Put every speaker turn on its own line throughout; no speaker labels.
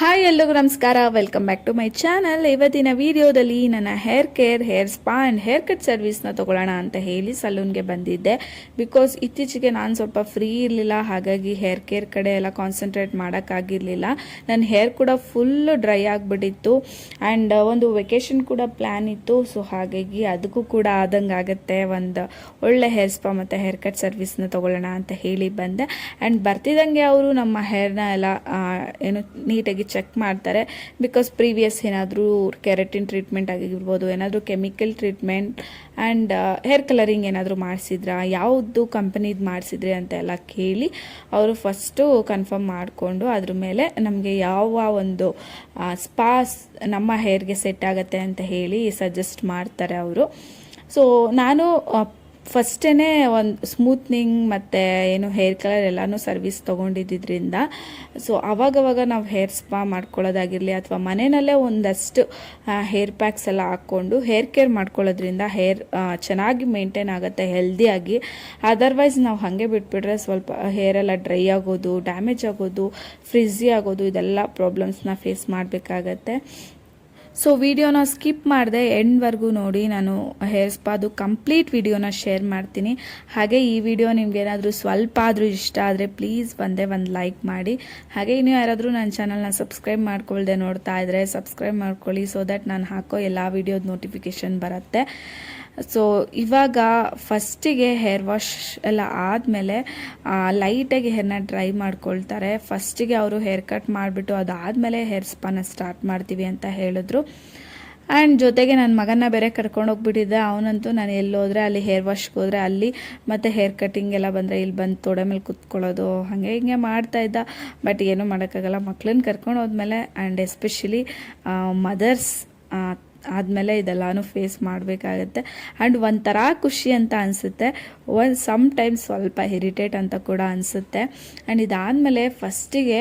Hi ಎಲ್ಲರಿಗೂ ನಮಸ್ಕಾರ, welcome back to my channel. ಇವತ್ತಿನ ವಿಡಿಯೋದಲ್ಲಿ ನನ್ನ hair care, hair spa and hair cut ಸರ್ವಿಸ್ನ ತೊಗೊಳ್ಳೋಣ ಅಂತ ಹೇಳಿ ಸಲೂನ್ಗೆ ಬಂದಿದ್ದೆ. ಬಿಕಾಸ್ ಇತ್ತೀಚೆಗೆ ನಾನು ಸ್ವಲ್ಪ ಫ್ರೀ ಇರಲಿಲ್ಲ, ಹಾಗಾಗಿ ಹೇರ್ ಕೇರ್ ಕಡೆ ಎಲ್ಲ ಕಾನ್ಸಂಟ್ರೇಟ್ ಮಾಡೋಕ್ಕಾಗಿರಲಿಲ್ಲ. ನನ್ನ ಹೇರ್ ಕೂಡ ಫುಲ್ಲು ಡ್ರೈ ಆಗಿಬಿಟ್ಟಿತ್ತು ಆ್ಯಂಡ್ ಒಂದು ವೆಕೇಷನ್ ಕೂಡ ಪ್ಲ್ಯಾನ್ ಇತ್ತು. ಸೊ ಹಾಗಾಗಿ ಅದಕ್ಕೂ ಕೂಡ ಆದಂಗೆ ಆಗುತ್ತೆ, ಒಂದು ಒಳ್ಳೆ ಹೇರ್ ಸ್ಪಾ ಮತ್ತು ಹೇರ್ ಕಟ್ ಸರ್ವಿಸ್ನ ತೊಗೊಳ್ಳೋಣ ಅಂತ ಹೇಳಿ ಬಂದೆ. ಆ್ಯಂಡ್ ಬರ್ತಿದ್ದಂಗೆ ಅವರು ನಮ್ಮ ಹೇರ್ನ ಎಲ್ಲ ಏನು ನೀಟಾಗಿ ಚೆಕ್ ಮಾಡ್ತಾರೆ. ಬಿಕಾಸ್ ಪ್ರೀವಿಯಸ್ ಏನಾದರೂ ಕೆರಾಟಿನ್ ಟ್ರೀಟ್ಮೆಂಟ್ ಆಗಿರ್ಬೋದು, ಏನಾದರೂ chemical treatment and hair colouring ಏನಾದರೂ ಮಾಡಿಸಿದ್ರಾ, ಯಾವುದು ಕಂಪನಿದು ಮಾಡಿಸಿದ್ರಿ ಅಂತ ಎಲ್ಲ ಕೇಳಿ ಅವರು ಫಸ್ಟು ಕನ್ಫರ್ಮ್ ಮಾಡಿಕೊಂಡು ಅದ್ರ ಮೇಲೆ ನಮಗೆ ಯಾವ ಒಂದು ಸ್ಪಾ ನಮ್ಮ ಹೇರ್ಗೆ ಸೆಟ್ ಆಗುತ್ತೆ ಅಂತ ಹೇಳಿ ಸಜೆಸ್ಟ್ ಮಾಡ್ತಾರೆ ಅವರು. ಸೊ ನಾನು ಫಸ್ಟೇ ಒಂದು ಸ್ಮೂತ್ನಿಂಗ್ ಮತ್ತು ಏನು ಹೇರ್ ಕಲರ್ ಎಲ್ಲನೂ ಸರ್ವಿಸ್ ತೊಗೊಂಡಿದ್ದರಿಂದ ಸೊ ಅವಾಗವಾಗ ನಾವು ಹೇರ್ ಸ್ಪಾ ಮಾಡ್ಕೊಳ್ಳೋದಾಗಿರಲಿ ಅಥವಾ ಮನೆಯಲ್ಲೇ ಒಂದಷ್ಟು ಹೇರ್ ಪ್ಯಾಕ್ಸ್ ಎಲ್ಲ ಹಾಕ್ಕೊಂಡು ಹೇರ್ ಕೇರ್ ಮಾಡ್ಕೊಳ್ಳೋದ್ರಿಂದ ಹೇರ್ ಚೆನ್ನಾಗಿ ಮೇಂಟೈನ್ ಆಗುತ್ತೆ ಹೆಲ್ದಿಯಾಗಿ. ಅದರ್ವೈಸ್ ನಾವು ಹಾಗೆ ಬಿಟ್ಬಿಟ್ರೆ ಸ್ವಲ್ಪ ಹೇರೆಲ್ಲ ಡ್ರೈ ಆಗೋದು, ಡ್ಯಾಮೇಜ್ ಆಗೋದು, ಫ್ರಿಝಿ ಆಗೋದು, ಇದೆಲ್ಲ ಪ್ರಾಬ್ಲಮ್ಸ್ನ ಫೇಸ್ ಮಾಡಬೇಕಾಗತ್ತೆ. ಸೊ ವಿಡಿಯೋನ ಸ್ಕಿಪ್ ಮಾಡಿದೆ, ಎಂಡ್ವರೆಗೂ ನೋಡಿ. ನಾನು ಹೇರ್ ಸ್ಪಾದು ಕಂಪ್ಲೀಟ್ ವಿಡಿಯೋನ ಶೇರ್ ಮಾಡ್ತೀನಿ. ಹಾಗೆ ಈ ವಿಡಿಯೋ ನಿಮ್ಗೆ ಏನಾದರೂ ಸ್ವಲ್ಪ ಆದರೂ ಇಷ್ಟ ಆದರೆ ಪ್ಲೀಸ್ ಒಂದು ಲೈಕ್ ಮಾಡಿ. ಹಾಗೆ ಇನ್ನೂ ಯಾರಾದರೂ ನನ್ನ ಚಾನಲ್ನ ಸಬ್ಸ್ಕ್ರೈಬ್ ಮಾಡ್ಕೊಳ್ದೆ ನೋಡ್ತಾ ಇದ್ದರೆ ಸಬ್ಸ್ಕ್ರೈಬ್ ಮಾಡ್ಕೊಳ್ಳಿ, ಸೊ ದಟ್ ನಾನು ಹಾಕೋ ಎಲ್ಲ ವಿಡಿಯೋದ ನೋಟಿಫಿಕೇಷನ್ ಬರುತ್ತೆ. ಸೊ ಇವಾಗ ಫಸ್ಟಿಗೆ ಹೇರ್ ವಾಶ್ ಎಲ್ಲ ಆದಮೇಲೆ ಲೈಟಾಗಿ ಹೇರ್ನ ಡ್ರೈ ಮಾಡ್ಕೊಳ್ತಾರೆ. ಫಸ್ಟಿಗೆ ಅವರು ಹೇರ್ ಕಟ್ ಮಾಡಿಬಿಟ್ಟು ಅದಾದಮೇಲೆ ಹೇರ್ ಸ್ಪಾನ ಸ್ಟಾರ್ಟ್ ಮಾಡ್ತೀವಿ ಅಂತ ಹೇಳಿದ್ರು. ಆ್ಯಂಡ್ ಜೊತೆಗೆ ನನ್ನ ಮಗನ ಬೇರೆ ಕರ್ಕೊಂಡು ಹೋಗ್ಬಿಟ್ಟಿದ್ದೆ. ಅವನಂತೂ ನಾನು ಎಲ್ಲೋದ್ರೆ ಅಲ್ಲಿ ಹೇರ್ ವಾಶ್ಗೆ ಹೋದರೆ ಅಲ್ಲಿ ಮತ್ತು ಹೇರ್ ಕಟ್ಟಿಂಗ್ ಎಲ್ಲ ಬಂದರೆ ಇಲ್ಲಿ ಬಂದು ತೊಡೆ ಮೇಲೆ ಕುತ್ಕೊಳ್ಳೋದು ಹಾಗೆ ಹಿಂಗೆ ಮಾಡ್ತಾಯಿದ್ದ. ಬಟ್ ಏನೂ ಮಾಡೋಕ್ಕಾಗಲ್ಲ, ಮಕ್ಳನ್ನ ಕರ್ಕೊಂಡು ಹೋದ್ಮೇಲೆ ಆ್ಯಂಡ್ ಎಸ್ಪೆಷಲಿ ಮದರ್ಸ್ ಆದಮೇಲೆ ಇದೆಲ್ಲನೂ ಫೇಸ್ ಮಾಡಬೇಕಾಗತ್ತೆ. ಆ್ಯಂಡ್ ಒಂಥರ ಖುಷಿ ಅಂತ ಅನಿಸುತ್ತೆ, ಸಮ್ ಟೈಮ್ಸ್ ಸ್ವಲ್ಪ ಇರಿಟೇಟ್ ಅಂತ ಕೂಡ ಅನಿಸುತ್ತೆ. ಆ್ಯಂಡ್ ಇದಾದಮೇಲೆ ಫಸ್ಟಿಗೆ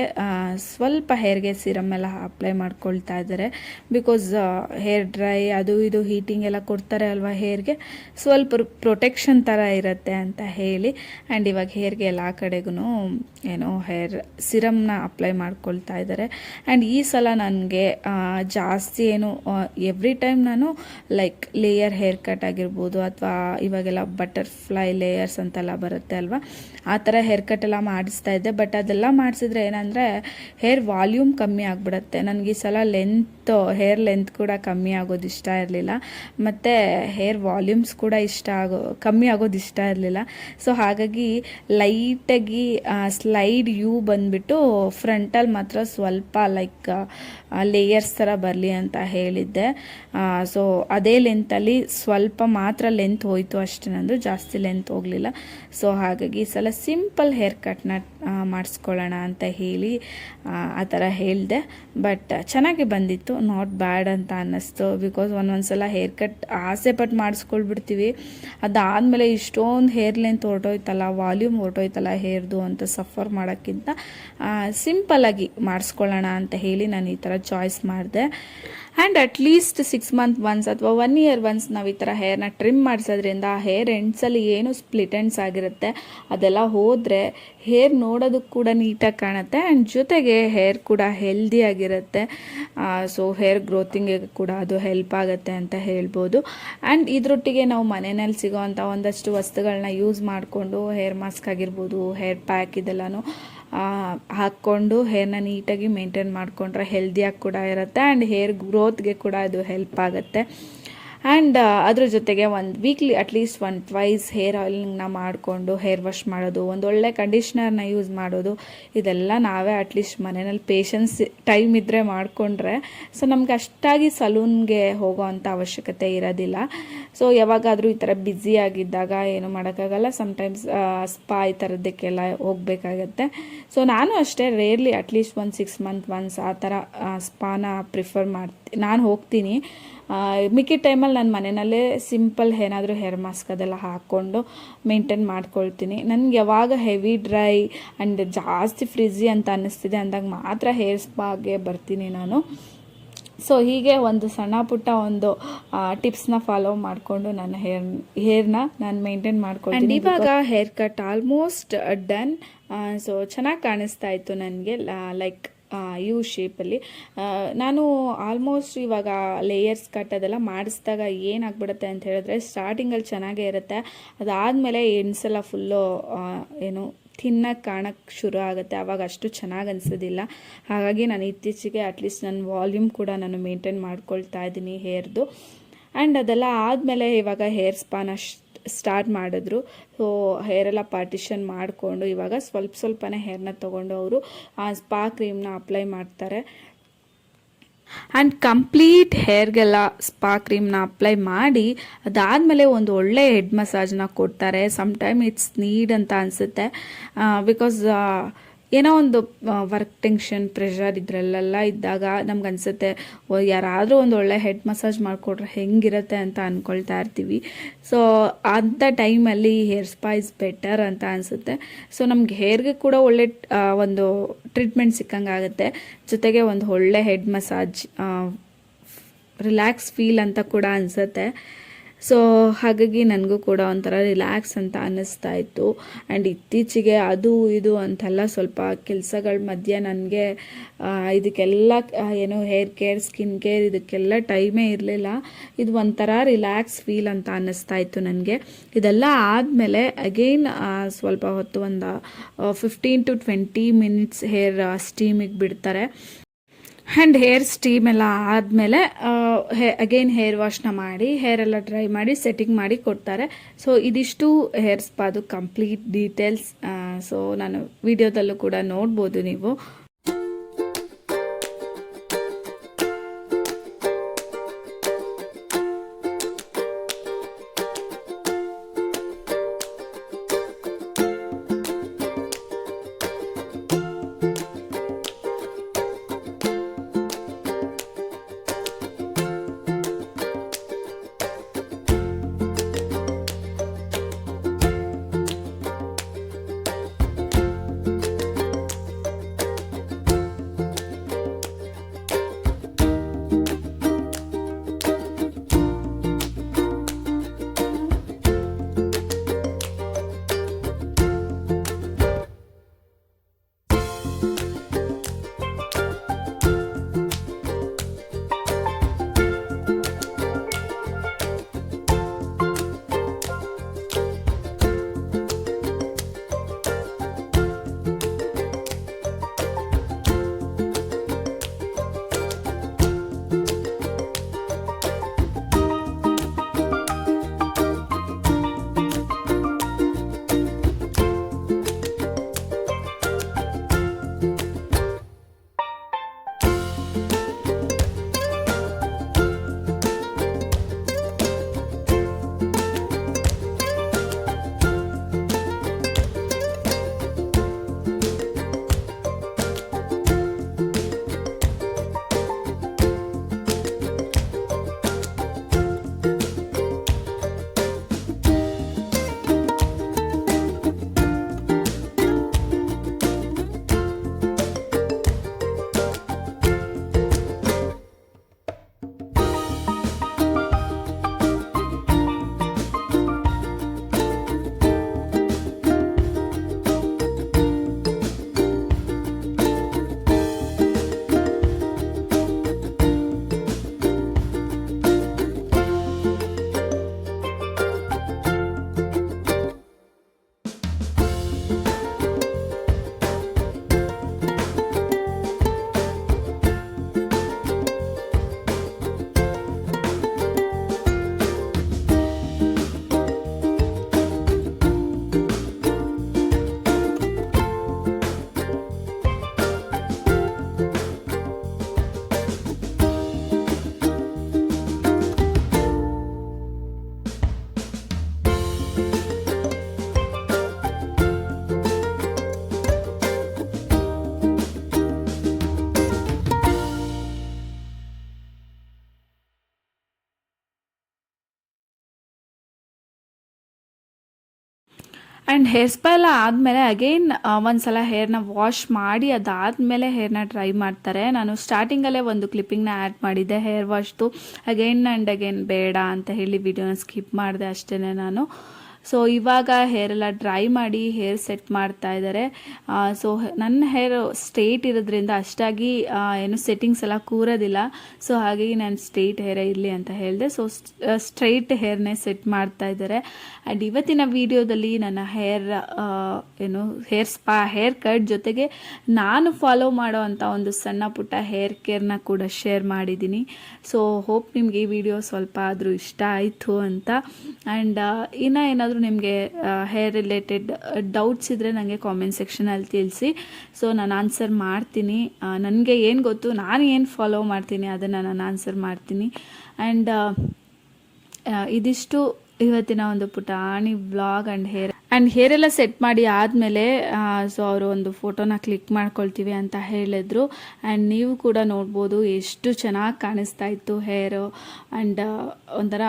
ಸ್ವಲ್ಪ ಹೇರ್ಗೆ ಸಿರಮ್ ಎಲ್ಲ ಅಪ್ಲೈ ಮಾಡ್ಕೊಳ್ತಾ ಇದ್ದಾರೆ. ಬಿಕಾಸ್ ಹೇರ್ ಡ್ರೈ ಅದು ಇದು ಹೀಟಿಂಗ್ ಎಲ್ಲ ಕೊಡ್ತಾರೆ ಅಲ್ವಾ ಹೇರ್ಗೆ, ಸ್ವಲ್ಪ ಪ್ರೊಟೆಕ್ಷನ್ ಥರ ಇರುತ್ತೆ ಅಂತ ಹೇಳಿ. ಆ್ಯಂಡ್ ಇವಾಗ ಹೇರ್ಗೆ ಎಲ್ಲ ಕಡೆಗೂ ಏನೋ ಹೇರ್ ಸಿರಮ್ನ ಅಪ್ಲೈ ಮಾಡ್ಕೊಳ್ತಾ ಇದ್ದಾರೆ. ಆ್ಯಂಡ್ ಈ ಸಲ ನನಗೆ ಜಾಸ್ತಿ ಏನು ಎವ್ರಿ ಟೈಮ್ ನಾನು ಲೈಕ್ ಲೇಯರ್ ಹೇರ್ ಕಟ್ ಆಗಿರ್ಬೋದು ಅಥವಾ ಇವಾಗೆಲ್ಲ ಬಟರ್ಫ್ಲೈ ಲೇಯರ್ಸ್ ಅಂತೆಲ್ಲ ಬರುತ್ತೆ ಅಲ್ವಾ, ಆ ಥರ ಹೇರ್ ಕಟ್ ಎಲ್ಲ ಮಾಡಿಸ್ತಾ ಇದ್ದೆ. ಬಟ್ ಅದೆಲ್ಲ ಮಾಡಿಸಿದ್ರೆ ಏನಂದರೆ ಹೇರ್ ವಾಲ್ಯೂಮ್ ಕಮ್ಮಿ ಆಗಿಬಿಡುತ್ತೆ. ನನಗೆ ಈ ಸಲ ಹೇರ್ ಲೆಂತ್ ಕೂಡ ಕಮ್ಮಿ ಆಗೋದು ಇಷ್ಟ ಇರಲಿಲ್ಲ, ಮತ್ತು ಹೇರ್ ವಾಲ್ಯೂಮ್ಸ್ ಕೂಡ ಕಮ್ಮಿ ಆಗೋದು ಇಷ್ಟ ಇರಲಿಲ್ಲ. ಸೊ ಹಾಗಾಗಿ ಲೈಟಾಗಿ ಸ್ಲೈಡ್ ಯೂ ಬಂದುಬಿಟ್ಟು ಫ್ರಂಟಲ್ಲಿ ಮಾತ್ರ ಸ್ವಲ್ಪ ಲೈಕ್ ಲೇಯರ್ಸ್ ಥರ ಬರಲಿ ಅಂತ ಹೇಳಿದ್ದೆ. ಸೊ ಅದೇ ಲೆಂತಲ್ಲಿ ಸ್ವಲ್ಪ ಮಾತ್ರ ಲೆಂತ್ ಹೋಯಿತು ಅಷ್ಟೇ, ನಂದು ಜಾಸ್ತಿ ಲೆಂತ್ ಹೋಗಲಿಲ್ಲ. ಸೊ ಹಾಗಾಗಿ ಈ ಸಲ ಸಿಂಪಲ್ ಹೇರ್ ಕಟ್ನ ಮಾಡಿಸ್ಕೊಳ್ಳೋಣ ಅಂತ ಹೇಳಿ ಆ ಥರ ಹೇಳಿದೆ. ಬಟ್ ಚೆನ್ನಾಗಿ ಬಂದಿತ್ತು, ನಾಟ್ ಬ್ಯಾಡ್ ಅಂತ ಅನ್ನಿಸ್ತು. ಬಿಕಾಸ್ ಒಂದೊಂದ್ಸಲ ಹೇರ್ ಕಟ್ ಆಸೆ ಪಟ್ಟು ಮಾಡಿಸ್ಕೊಳ್ಬಿಡ್ತೀವಿ, ಅದಾದಮೇಲೆ ಇಷ್ಟೊಂದು ಹೇರ್ ಲೆಂತ್ ಹೊರಟೋಯ್ತಲ್ಲ, ವಾಲ್ಯೂಮ್ ಹೊರಟೋಯ್ತಲ್ಲ ಹೇರ್ದು ಅಂತ ಸಫರ್ ಮಾಡೋಕ್ಕಿಂತ ಸಿಂಪಲ್ಲಾಗಿ ಮಾಡಿಸ್ಕೊಳ್ಳೋಣ ಅಂತ ಹೇಳಿ ನಾನು ಈ ಥರ ಚಾಯ್ಸ್ ಮಾಡಿದೆ. ಆ್ಯಂಡ್ ಅಟ್ಲೀಸ್ಟ್ 6 ಮಂತ್ ಒನ್ಸ್ ಅಥವಾ 1 ಇಯರ್ ಒನ್ಸ್ ನಾವು ಈ ಥರ ಹೇರ್ನ ಟ್ರಿಮ್ ಮಾಡಿಸೋದ್ರಿಂದ ಹೇರ್ ಎಂಡ್ಸಲ್ಲಿ ಏನು ಸ್ಪ್ಲಿಟ್ ಎಂಡ್ಸ್ ಆಗಿರುತ್ತೆ ಅದೆಲ್ಲ ಹೋದರೆ ಹೇರ್ ನೋಡೋದಕ್ಕೆ ಕೂಡ ನೀಟಾಗಿ ಕಾಣುತ್ತೆ. ಆ್ಯಂಡ್ ಜೊತೆಗೆ ಹೇರ್ ಕೂಡ ಹೆಲ್ದಿಯಾಗಿರುತ್ತೆ. ಸೊ ಹೇರ್ ಗ್ರೋತಿಂಗಿಗೆ ಕೂಡ ಅದು ಹೆಲ್ಪ್ ಆಗುತ್ತೆ ಅಂತ ಹೇಳ್ಬೋದು. ಆ್ಯಂಡ್ ಇದರೊಟ್ಟಿಗೆ ನಾವು ಮನೆಯಲ್ಲಿ ಸಿಗೋವಂಥ ಒಂದಷ್ಟು ವಸ್ತುಗಳನ್ನ ಯೂಸ್ ಮಾಡಿಕೊಂಡು ಹೇರ್ ಮಾಸ್ಕ್ ಆಗಿರ್ಬೋದು, ಹೇರ್ ಪ್ಯಾಕ್ ಇದೆಲ್ಲನೂ ಹಾಕ್ಕೊಂಡು ಹೇರ್ನ ನೀಟಾಗಿ ಮೇಂಟೈನ್ ಮಾಡಿಕೊಂಡ್ರೆ ಹೆಲ್ದಿಯಾಗಿ ಕೂಡ ಇರುತ್ತೆ. ಆ್ಯಂಡ್ ಹೇರ್ ಗ್ರೋತ್ಗೆ ಕೂಡ ಅದು ಹೆಲ್ಪ್ ಆಗುತ್ತೆ. ಆ್ಯಂಡ್ ಅದ್ರ ಜೊತೆಗೆ ಒಂದು ವೀಕ್ಲಿ ಅಟ್ಲೀಸ್ಟ್ 1-2 ಹೇರ್ ಆಯಿಲ್ನ ಮಾಡಿಕೊಂಡು ಹೇರ್ ವಾಶ್ ಮಾಡೋದು, ಒಂದೊಳ್ಳೆ ಕಂಡೀಷ್ನರ್ನ ಯೂಸ್ ಮಾಡೋದು, ಇದೆಲ್ಲ ನಾವೇ ಅಟ್ಲೀಸ್ಟ್ ಮನೆಯಲ್ಲಿ ಪೇಷನ್ಸ್ ಟೈಮ್ ಇದ್ದರೆ ಮಾಡಿಕೊಂಡ್ರೆ ಸೊ ನಮ್ಗೆ ಅಷ್ಟಾಗಿ ಸಲೂನ್ಗೆ ಹೋಗೋ ಅಂಥ ಅವಶ್ಯಕತೆ ಇರೋದಿಲ್ಲ. ಸೊ ಯಾವಾಗಾದರೂ ಈ ಥರ ಬ್ಯುಸಿ ಆಗಿದ್ದಾಗ ಏನು ಮಾಡೋಕ್ಕಾಗಲ್ಲ, ಸಮ್ಟೈಮ್ಸ್ ಸ್ಪಾ ಈ ಥರದ್ದಕ್ಕೆಲ್ಲ ಹೋಗಬೇಕಾಗತ್ತೆ. ಸೊ ನಾನು ಅಷ್ಟೇ ರೇರ್ಲಿ ಅಟ್ಲೀಸ್ಟ್ 6 ಮಂತ್ ಒನ್ಸ್ ಆ ಥರ ಸ್ಪಾನ ಪ್ರಿಫರ್ ನಾನು ಹೋಗ್ತೀನಿ. ಮಿಕ್ಕಿದ ಟೈಮಲ್ಲಿ ನಾನು ಮನೆಯಲ್ಲೇ ಸಿಂಪಲ್ ಏನಾದರೂ ಹೇರ್ ಮಾಸ್ಕ್ ಅದೆಲ್ಲ ಹಾಕ್ಕೊಂಡು ಮೇಂಟೈನ್ ಮಾಡ್ಕೊಳ್ತೀನಿ. ನನಗೆ ಯಾವಾಗ ಹೆವಿ ಡ್ರೈ ಆ್ಯಂಡ್ ಜಾಸ್ತಿ ಫ್ರಿಝಿ ಅಂತ ಅನ್ನಿಸ್ತಿದೆ ಅಂದಾಗ ಮಾತ್ರ ಹೇರ್ ಸ್ಪಾಗೆ ಬರ್ತೀನಿ ನಾನು. ಸೊ ಹೀಗೆ ಒಂದು ಸಣ್ಣ ಪುಟ್ಟ ಒಂದು ಟಿಪ್ಸ್ನ ಫಾಲೋ ಮಾಡಿಕೊಂಡು ನನ್ನ ಹೇರ್ನ ನಾನು ಮೇಂಟೈನ್ ಮಾಡ್ಕೊಳ್ತೀನಿ. ಇವಾಗ hair cut almost done. So ಚೆನ್ನಾಗಿ ಕಾಣಿಸ್ತಾ ಇತ್ತು ನನಗೆ, ಲೈಕ್ ಯು ಶೇಪಲ್ಲಿ. ನಾನು ಆಲ್ಮೋಸ್ಟ್ ಇವಾಗ ಲೇಯರ್ಸ್ ಕಟ್ ಅದೆಲ್ಲ ಮಾಡಿಸಿದಾಗ ಏನಾಗ್ಬಿಡುತ್ತೆ ಅಂತ ಹೇಳಿದ್ರೆ ಸ್ಟಾರ್ಟಿಂಗಲ್ಲಿ ಚೆನ್ನಾಗೇ ಇರುತ್ತೆ, ಅದಾದಮೇಲೆ ಎಂಡ್ಸೆಲ್ಲ ಫುಲ್ಲು ಏನು ತಿನ್ನಕ್ಕೆ ಕಾಣಕ್ಕೆ ಶುರು ಆಗುತ್ತೆ, ಆವಾಗ ಅಷ್ಟು ಚೆನ್ನಾಗಿ ಅನಿಸೋದಿಲ್ಲ. ಹಾಗಾಗಿ ನಾನು ಇತ್ತೀಚೆಗೆ ಅಟ್ಲೀಸ್ಟ್ ನನ್ನ ವಾಲ್ಯೂಮ್ ಕೂಡ ನಾನು ಮೇಂಟೈನ್ ಮಾಡ್ಕೊಳ್ತಾ ಇದ್ದೀನಿ ಹೇರ್ದು. ಆ್ಯಂಡ್ ಅದೆಲ್ಲ ಆದಮೇಲೆ ಇವಾಗ ಹೇರ್ ಸ್ಪಾನ ಸ್ಟಾರ್ಟ್ ಮಾಡಿದ್ರು. ಸೊ ಹೇರೆಲ್ಲ ಪಾರ್ಟಿಷನ್ ಮಾಡಿಕೊಂಡು ಇವಾಗ ಸ್ವಲ್ಪನೇ ಹೇರ್ನ ತೊಗೊಂಡು ಅವರು ಆ ಸ್ಪಾ ಕ್ರೀಮ್ನ ಅಪ್ಲೈ ಮಾಡ್ತಾರೆ. ಆ್ಯಂಡ್ ಕಂಪ್ಲೀಟ್ ಹೇರ್ಗೆಲ್ಲ ಸ್ಪಾ ಕ್ರೀಮ್ನ ಅಪ್ಲೈ ಮಾಡಿ ಅದಾದಮೇಲೆ ಒಂದು ಒಳ್ಳೆ ಹೆಡ್ ಮಸಾಜ್ನ ಕೊಡ್ತಾರೆ. ಸಮ್ಟೈಮ್ ಇಟ್ಸ್ ನೀಡ್ ಅಂತ ಅನಿಸುತ್ತೆ, ಬಿಕಾಸ್ ಏನೋ ಒಂದು ವರ್ಕ್ ಟೆನ್ಷನ್ ಪ್ರೆಷರ್ ಇದ್ರಲ್ಲೆಲ್ಲ ಇದ್ದಾಗ ನಮ್ಗೆ ಅನಿಸುತ್ತೆ ಯಾರಾದರೂ ಒಂದು ಒಳ್ಳೆ ಹೆಡ್ ಮಸಾಜ್ ಮಾಡಿಕೊಟ್ರೆ ಹೆಂಗಿರುತ್ತೆ ಅಂತ ಅಂದ್ಕೊಳ್ತಾ ಇರ್ತೀವಿ. ಸೊ ಅಂಥ ಟೈಮಲ್ಲಿ ಹೇರ್ ಸ್ಪಾ ಇಸ್ ಬೆಟರ್ ಅಂತ ಅನಿಸುತ್ತೆ. ಸೊ ನಮ್ಗೆ ಹೇರ್ಗೆ ಕೂಡ ಒಳ್ಳೆ ಒಂದು ಟ್ರೀಟ್ಮೆಂಟ್ ಸಿಕ್ಕಂಗೆ ಆಗುತ್ತೆ, ಜೊತೆಗೆ ಒಂದು ಒಳ್ಳೆ ಹೆಡ್ ಮಸಾಜ್ ರಿಲ್ಯಾಕ್ಸ್ ಫೀಲ್ ಅಂತ ಕೂಡ ಅನಿಸುತ್ತೆ. ಸೊ ಹಾಗಾಗಿ ನನಗೂ ಕೂಡ ಒಂಥರ ರಿಲ್ಯಾಕ್ಸ್ ಅಂತ ಅನ್ನಿಸ್ತಾ ಇತ್ತು. ಆ್ಯಂಡ್ ಇತ್ತೀಚೆಗೆ ಅದು ಇದು ಅಂತೆಲ್ಲ ಸ್ವಲ್ಪ ಕೆಲಸಗಳ ಮಧ್ಯೆ ನನಗೆ ಇದಕ್ಕೆಲ್ಲ ಏನು ಹೇರ್ ಕೇರ್ ಸ್ಕಿನ್ ಕೇರ್ ಇದಕ್ಕೆಲ್ಲ ಟೈಮೇ ಇರಲಿಲ್ಲ. ಇದು ಒಂಥರ ರಿಲ್ಯಾಕ್ಸ್ ಫೀಲ್ ಅಂತ ಅನ್ನಿಸ್ತಾ ಇತ್ತು ನನಗೆ. ಇದೆಲ್ಲ ಆದಮೇಲೆ ಅಗೈನ್ ಸ್ವಲ್ಪ ಹೊತ್ತು ಒಂದು 15 to 20 minutes ಹೇರ್ ಸ್ಟೀಮಿಗೆ ಬಿಡ್ತಾರೆ. ಆ್ಯಂಡ್ ಹೇರ್ ಸ್ಟೀಮ್ ಎಲ್ಲ ಆದಮೇಲೆ ಅಗೈನ್ ಹೇರ್ ವಾಶ್ನ ಮಾಡಿ ಹೇರೆಲ್ಲ ಡ್ರೈ ಮಾಡಿ ಸೆಟ್ಟಿಂಗ್ ಮಾಡಿ ಕೊಡ್ತಾರೆ. ಸೊ ಇದಿಷ್ಟು ಹೇರ್ ಸ್ಪಾದು ಕಂಪ್ಲೀಟ್ ಡೀಟೇಲ್ಸ್. ಸೊ ನಾನು ವಿಡಿಯೋದಲ್ಲೂ ಕೂಡ ನೋಡ್ಬೋದು ನೀವು. ಆ್ಯಂಡ್ ಹೇರ್ ಸ್ಪಾ ಎಲ್ಲ ಆದಮೇಲೆ ಅಗೈನ್ ಒಂದ್ಸಲ ಹೇರ್ನ ವಾಶ್ ಮಾಡಿ ಅದಾದಮೇಲೆ ಹೇರ್ನ ಡ್ರೈ ಮಾಡ್ತಾರೆ. ನಾನು ಸ್ಟಾರ್ಟಿಂಗಲ್ಲೇ ಒಂದು ಕ್ಲಿಪ್ಪಿಂಗ್ನ ಆ್ಯಡ್ ಮಾಡಿದ್ದೆ ಹೇರ್ ವಾಶ್ದು, ಅಗೈನ್ ಆ್ಯಂಡ್ ಅಗೈನ್ ಬೇಡ ಅಂತ ಹೇಳಿ ವಿಡಿಯೋನ ಸ್ಕಿಪ್ ಮಾಡಿದೆ ಅಷ್ಟೇ ನಾನು. ಸೊ ಇವಾಗ ಹೇರ್ ಎಲ್ಲ ಡ್ರೈ ಮಾಡಿ ಹೇರ್ ಸೆಟ್ ಮಾಡ್ತಾ ಇದ್ದಾರೆ. ಸೊ ನನ್ನ ಹೇರ್ ಸ್ಟ್ರೇಟ್ ಇರೋದ್ರಿಂದ ಅಷ್ಟಾಗಿ ಏನು ಸೆಟ್ಟಿಂಗ್ಸ್ ಎಲ್ಲ ಕೂರೋದಿಲ್ಲ. ಸೊ ಹಾಗಾಗಿ ನಾನು ಸ್ಟ್ರೇಟ್ ಹೇರ್ ಇರಲಿ ಅಂತ ಹೇಳಿದೆ. ಸೊ ಸ್ಟ್ರೈಟ್ ಹೇರ್ನೇ ಸೆಟ್ ಮಾಡ್ತಾ ಇದ್ದಾರೆ. ಆ್ಯಂಡ್ ಇವತ್ತಿನ ವಿಡಿಯೋದಲ್ಲಿ ನನ್ನ hair hair spa, hair cut ಜೊತೆಗೆ ನಾನು ಫಾಲೋ ಮಾಡೋ ಅಂಥ ಒಂದು ಸಣ್ಣ ಪುಟ್ಟ ಹೇರ್ ಕೇರ್ನ ಕೂಡ ಶೇರ್ ಮಾಡಿದ್ದೀನಿ. ಸೊ ಹೋಪ್ ನಿಮಗೆ ಈ ವಿಡಿಯೋ ಸ್ವಲ್ಪ ಆದರೂ ಇಷ್ಟ ಆಯಿತು ಅಂತ. ಆ್ಯಂಡ್ ಇನ್ನೂ ಏನಾದರೂ ನಿಮಗೆ ಹೇರ್ ರಿಲೇಟೆಡ್ ಡೌಟ್ಸ್ ಇದ್ದರೆ ನನಗೆ ಕಾಮೆಂಟ್ ಸೆಕ್ಷನಲ್ಲಿ ತಿಳಿಸಿ. ಸೊ ನಾನು ಆನ್ಸರ್ ಮಾಡ್ತೀನಿ. ನನಗೆ ಏನು ಗೊತ್ತು, ನಾನು ಏನು ಫಾಲೋ ಮಾಡ್ತೀನಿ ಅದನ್ನು ನಾನು ಆನ್ಸರ್ ಮಾಡ್ತೀನಿ. ಆ್ಯಂಡ್ ಇದಿಷ್ಟು ಇವತ್ತಿನ ಒಂದು ಪುಟಾಣಿ ವ್ಲಾಗ್ ಆ್ಯಂಡ್ ಹೇರ್ ಎಲ್ಲ ಸೆಟ್ ಮಾಡಿ ಆದಮೇಲೆ ಸೊ ಅವರು ಒಂದು ಫೋಟೋನ ಕ್ಲಿಕ್ ಮಾಡ್ಕೊಳ್ತೀವಿ ಅಂತ ಹೇಳಿದ್ರು. ಆ್ಯಂಡ್ ನೀವು ಕೂಡ ನೋಡ್ಬೋದು ಎಷ್ಟು ಚೆನ್ನಾಗಿ ಕಾಣಿಸ್ತಾ ಇತ್ತು ಹೇರು. ಆ್ಯಂಡ್ ಒಂಥರ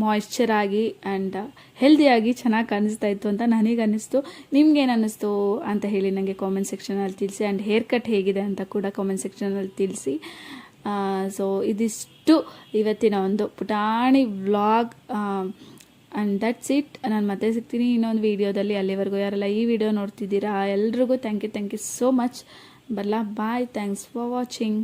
ಮಾಯ್ಶ್ಚರ್ ಆಗಿ ಆ್ಯಂಡ್ ಹೆಲ್ದಿಯಾಗಿ ಚೆನ್ನಾಗಿ ಕಾಣಿಸ್ತಾ ಇತ್ತು ಅಂತ ನನಗೆ ಅನ್ನಿಸ್ತು. ನಿಮ್ಗೇನು ಅನ್ನಿಸ್ತು ಅಂತ ಹೇಳಿ ನನಗೆ ಕಾಮೆಂಟ್ ಸೆಕ್ಷನಲ್ಲಿ ತಿಳಿಸಿ. ಆ್ಯಂಡ್ ಹೇರ್ ಕಟ್ ಹೇಗಿದೆ ಅಂತ ಕೂಡ ಕಾಮೆಂಟ್ ಸೆಕ್ಷನಲ್ಲಿ ತಿಳಿಸಿ. ಸೊ ಇದಿಷ್ಟು ಇವತ್ತಿನ ಒಂದು ಪುಟಾಣಿ ವ್ಲಾಗ್. And that's it. ನಾನು ಮತ್ತೆ ಸಿಗ್ತೀನಿ ಇನ್ನೊಂದು ವೀಡಿಯೋದಲ್ಲಿ. ಅಲ್ಲಿವರೆಗೂ ಯಾರೆಲ್ಲ ಈ ವಿಡಿಯೋ ನೋಡ್ತಿದ್ದೀರಾ ಎಲ್ರಿಗೂ thank you so much. Bye. Thanks for watching.